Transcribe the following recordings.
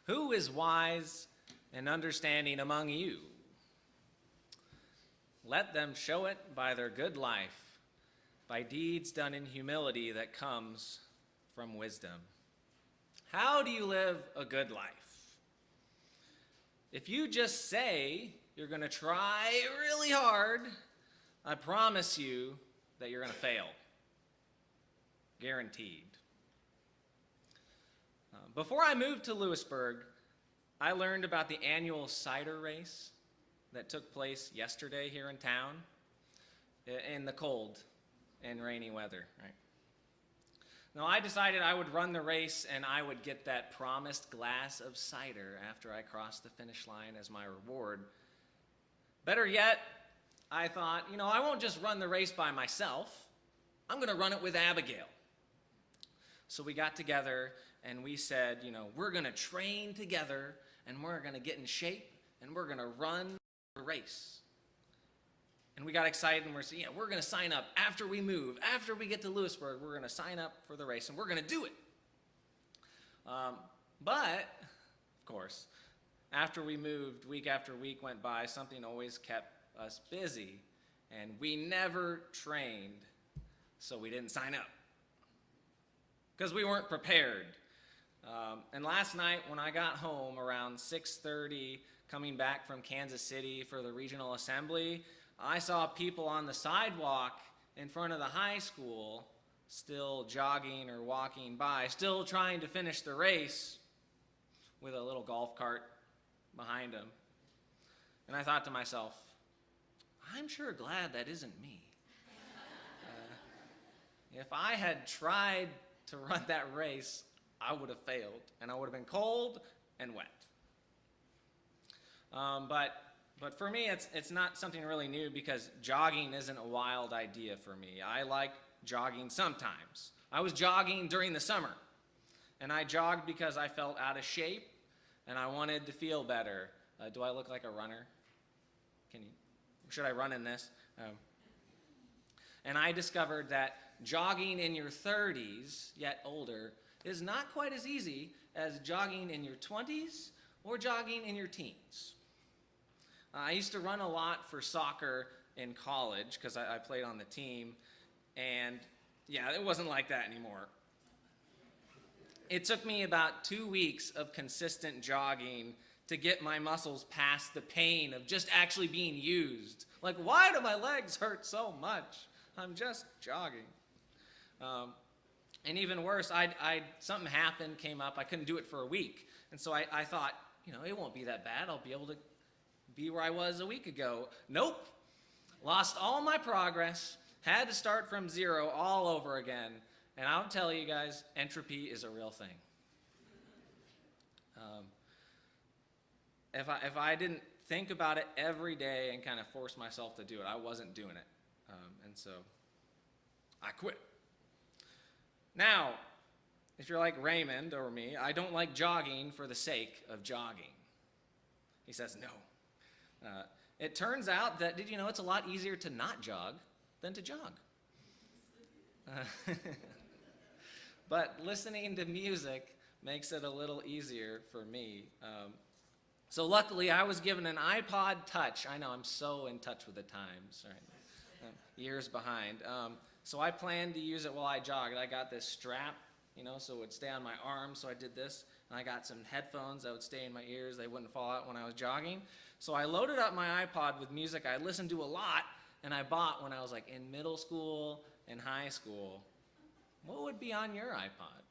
Who is wise and understanding among you? Let them show it by their good life, by deeds done in humility that comes from wisdom. How do you live a good life? If you just say you're going to try really hard, I promise you that you're going to fail. Guaranteed. Before I moved to Louisburg, I learned about the annual cider race that took place yesterday here in town in the cold and rainy weather, right? Now, I decided I would run the race and I would get that promised glass of cider after I crossed the finish line as my reward. Better yet, I thought, I won't just run the race by myself. I'm going to run it with Abigail. So we got together and we said, we're going to train together and we're going to get in shape and we're going to run the race. And we got excited and we're saying, we're going to sign up after we move. After we get to Louisburg, we're going to sign up for the race and we're going to do it. But, of course, after we moved, week after week went by, something always kept us busy. And we never trained, so we didn't sign up. Because we weren't prepared. And last night when I got home around 6:30, coming back from Kansas City for the regional assembly, I saw people on the sidewalk in front of the high school still jogging or walking by, still trying to finish the race with a little golf cart behind them. And I thought to myself, I'm sure glad that isn't me. If I had tried to run that race, I would have failed, and I would have been cold and wet. But for me, it's not something really new because jogging isn't a wild idea for me. I like jogging sometimes. I was jogging during the summer, and I jogged because I felt out of shape, and I wanted to feel better. Do I look like a runner? Should I run in this? And I discovered that jogging in your 30s, yet older, is not quite as easy as jogging in your 20s or jogging in your teens. I used to run a lot for soccer in college because I played on the team, and it wasn't like that anymore. It took me about 2 weeks of consistent jogging to get my muscles past the pain of just actually being used. Like, why do my legs hurt so much? I'm just jogging. And even worse, something happened, came up, I couldn't do it for a week. And so I thought, it won't be that bad. I'll be able to be where I was a week ago. Nope. Lost all my progress, had to start from zero all over again. And I'll tell you guys, entropy is a real thing. If I didn't think about it every day and kind of force myself to do it, I wasn't doing it. And so I quit. Now, if you're like Raymond or me, I don't like jogging for the sake of jogging. He says no. It turns out that, did you know it's a lot easier to not jog than to jog? But listening to music makes it a little easier for me. So luckily, I was given an iPod Touch. I know, I'm so in touch with the times, right? Years behind. So I planned to use it while I jogged. I got this strap, so it would stay on my arm, so I did this. And I got some headphones that would stay in my ears. They wouldn't fall out when I was jogging. So I loaded up my iPod with music I listened to a lot, and I bought when I was like in middle school and high school. What would be on your iPod?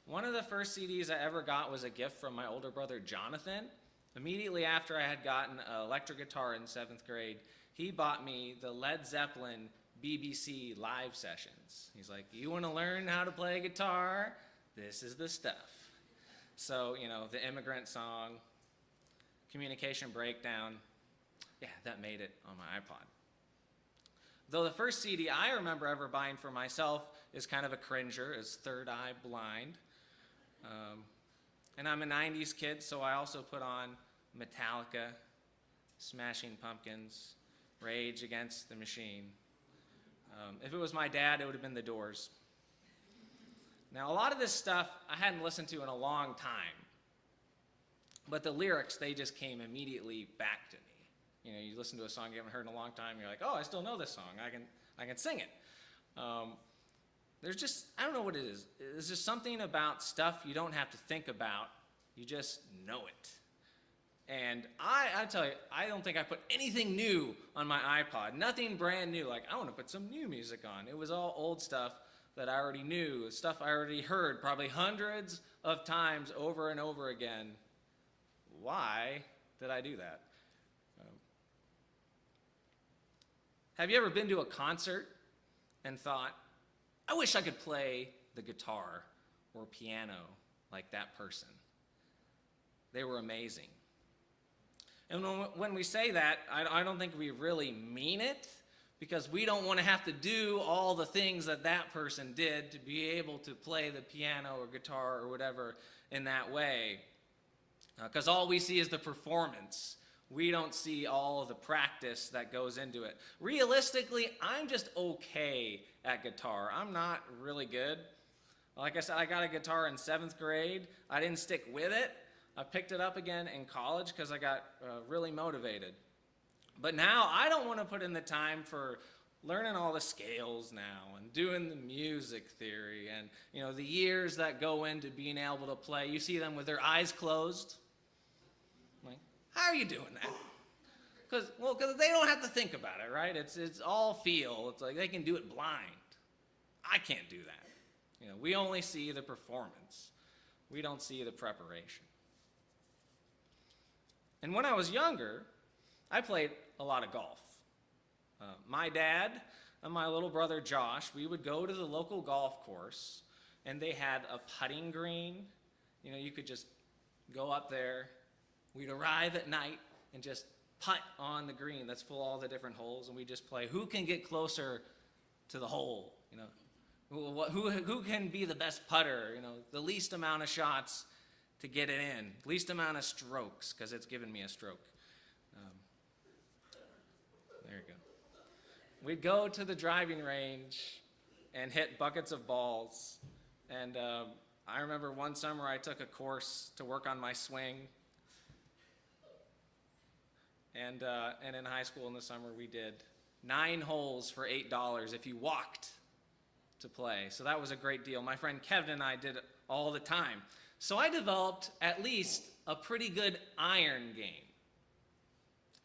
One of the first CDs I ever got was a gift from my older brother, Jonathan. Immediately after I had gotten an electric guitar in 7th grade, he bought me the Led Zeppelin BBC live sessions. He's like, you want to learn how to play guitar? This is the stuff. So, the Immigrant Song, Communication Breakdown, that made it on my iPod. Though the first CD I remember ever buying for myself is kind of a cringer, is Third Eye Blind. And I'm a 90s kid, so I also put on Metallica, Smashing Pumpkins, Rage Against the Machine. If it was my dad, it would have been The Doors. Now, a lot of this stuff I hadn't listened to in a long time, but the lyrics, they just came immediately back to me. You know, you listen to a song you haven't heard in a long time, you're like, oh, I still know this song. I can sing it. There's just, I don't know what it is. There's just something about stuff you don't have to think about. You just know it. And I tell you, I don't think I put anything new on my iPod. Nothing brand new. Like, I want to put some new music on. It was all old stuff that I already knew, stuff I already heard probably hundreds of times over and over again. Why did I do that? Have you ever been to a concert and thought, I wish I could play the guitar or piano like that person? They were amazing. And when we say that, I don't think we really mean it, because we don't want to have to do all the things that that person did to be able to play the piano or guitar or whatever in that way. Because all we see is the performance. We don't see all of the practice that goes into it. Realistically, I'm just okay at guitar. I'm not really good. Like I said, I got a guitar in 7th grade. I didn't stick with it. I picked it up again in college because I got really motivated. But now I don't want to put in the time for learning all the scales now and doing the music theory and, you know, the years that go into being able to play. You see them with their eyes closed. Like, how are you doing that? Because they don't have to think about it, right? It's all feel. It's like they can do it blind. I can't do that. You know, we only see the performance. We don't see the preparation. And when I was younger, I played a lot of golf. My dad and my little brother Josh, we would go to the local golf course, and they had a putting green. You know, you could just go up there. We'd arrive at night and just putt on the green that's full of all the different holes, and we just play who can get closer to the hole. You know, who can be the best putter? You know, the least amount of shots to get it in, least amount of strokes, because it's given me a stroke. There you go. We'd go to the driving range and hit buckets of balls. And I remember one summer I took a course to work on my swing. And in high school in the summer we did 9 holes for $8 if you walked to play. So that was a great deal. My friend Kevin and I did it all the time. So I developed at least a pretty good iron game,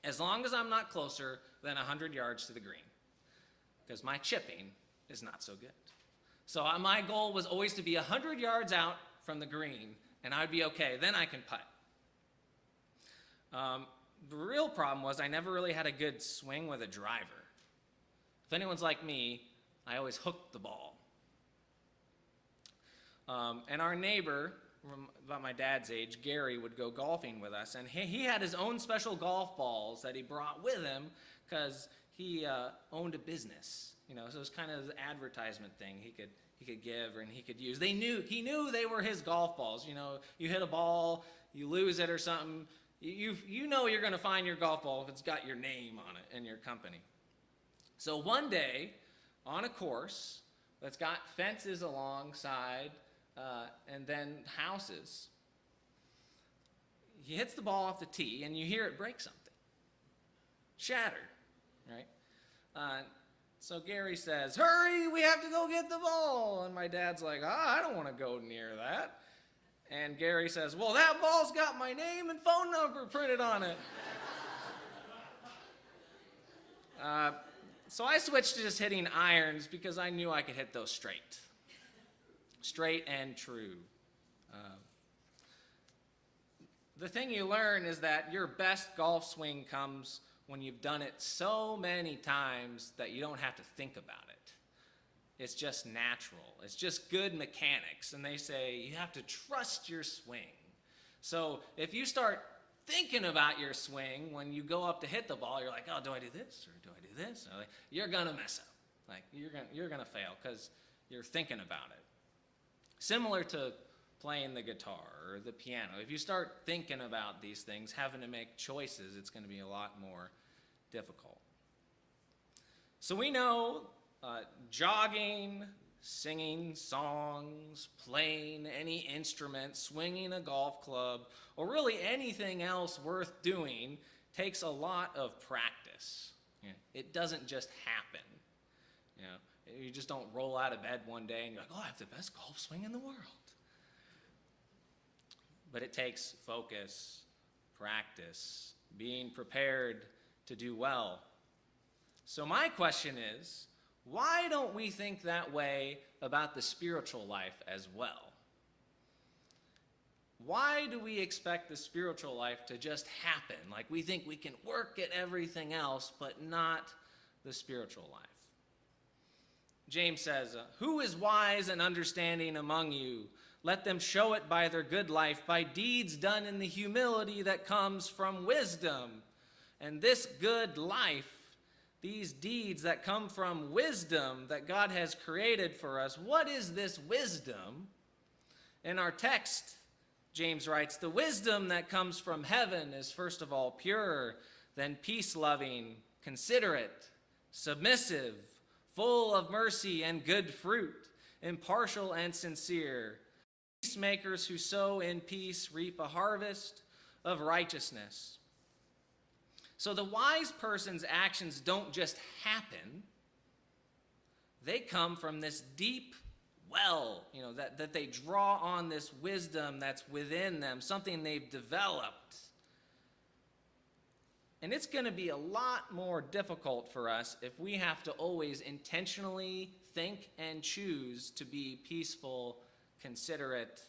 as long as I'm not closer than 100 yards to the green, because my chipping is not so good. So my goal was always to be 100 yards out from the green, and I'd be okay. Then I can putt. The real problem was I never really had a good swing with a driver. If anyone's like me, I always hooked the ball. And our neighbor, about my dad's age, Gary, would go golfing with us, and he had his own special golf balls that he brought with him because he owned a business. You know, so it was kind of an advertisement thing he could give and he could use. He knew they were his golf balls. You know, you hit a ball, you lose it or something, you know you're going to find your golf ball if it's got your name on it and your company. So one day on a course that's got fences alongside and then houses, he hits the ball off the tee and you hear it break something. Shattered, right? So Gary says, hurry, we have to go get the ball. And my dad's like, I don't want to go near that. And Gary says, well, that ball's got my name and phone number printed on it. So I switched to just hitting irons because I knew I could hit those straight. Straight and true. The thing you learn is that your best golf swing comes when you've done it so many times that you don't have to think about it. It's just natural. It's just good mechanics. And they say you have to trust your swing. So if you start thinking about your swing when you go up to hit the ball, you're like, oh, do I do this or do I do this? Or like, you're going to mess up. Like, you're gonna fail because you're thinking about it. Similar to playing the guitar or the piano. If you start thinking about these things, having to make choices, it's going to be a lot more difficult. So we know jogging Singing songs, playing any instrument, swinging a golf club, or really anything else worth doing takes a lot of practice. It doesn't just happen. You just don't roll out of bed one day and you're like, oh, I have the best golf swing in the world. But it takes focus, practice, being prepared to do well. So my question is, why don't we think that way about the spiritual life as well? Why do we expect the spiritual life to just happen? Like we think we can work at everything else, but not the spiritual life. James says, who is wise and understanding among you? Let them show it by their good life, by deeds done in the humility that comes from wisdom. And this good life, these deeds that come from wisdom that God has created for us, what is this wisdom? In our text, James writes, the wisdom that comes from heaven is first of all pure, then peace-loving, considerate, submissive, full of mercy and good fruit, impartial and sincere. Peacemakers who sow in peace reap a harvest of righteousness. So the wise person's actions don't just happen. They come from this deep well, that they draw on this wisdom that's within them, something they've developed. And it's going to be a lot more difficult for us if we have to always intentionally think and choose to be peaceful, considerate,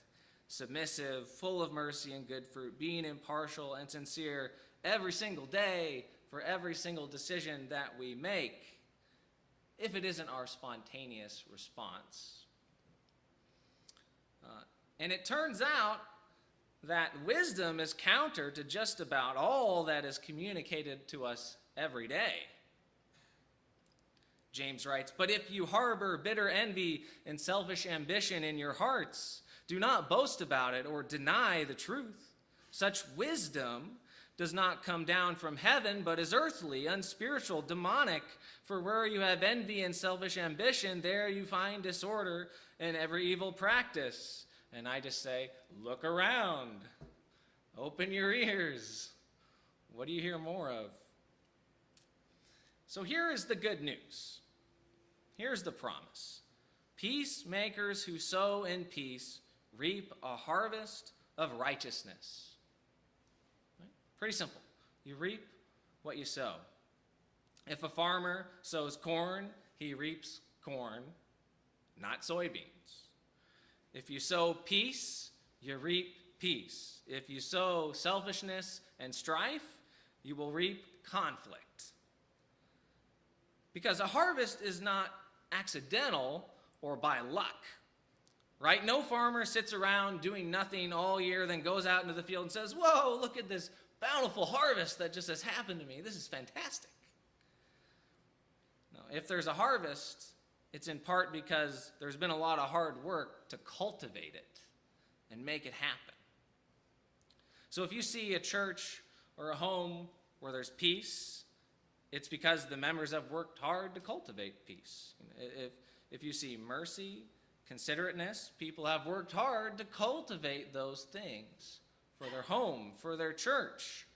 submissive, full of mercy and good fruit, being impartial and sincere every single day for every single decision that we make, if it isn't our spontaneous response. And it turns out that wisdom is counter to just about all that is communicated to us every day. James writes, but if you harbor bitter envy and selfish ambition in your hearts, do not boast about it or deny the truth. Such wisdom does not come down from heaven, but is earthly, unspiritual, demonic. For where you have envy and selfish ambition, there you find disorder and every evil practice. And I just say, look around. Open your ears. What do you hear more of? So here is the good news. Here's the promise. Peacemakers who sow in peace reap a harvest of righteousness. Right? Pretty simple. You reap what you sow. If a farmer sows corn, he reaps corn, not soybeans. If you sow peace, you reap peace. If you sow selfishness and strife, you will reap conflict. Because a harvest is not accidental or by luck, right? No farmer sits around doing nothing all year, then goes out into the field and says, whoa, look at this bountiful harvest that just has happened to me. This is fantastic. No, if there's a harvest, it's in part because there's been a lot of hard work to cultivate it and make it happen. So if you see a church or a home where there's peace, it's because the members have worked hard to cultivate peace. If you see mercy, considerateness, people have worked hard to cultivate those things for their home, for their church.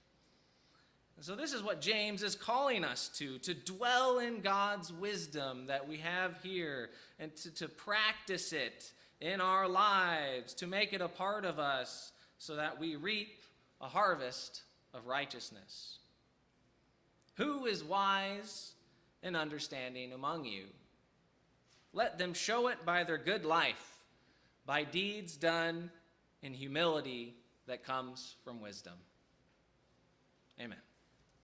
And so this is what James is calling us to dwell in God's wisdom that we have here and to practice it in our lives, to make it a part of us so that we reap a harvest of righteousness. Who is wise and understanding among you? Let them show it by their good life, by deeds done in humility that comes from wisdom. Amen.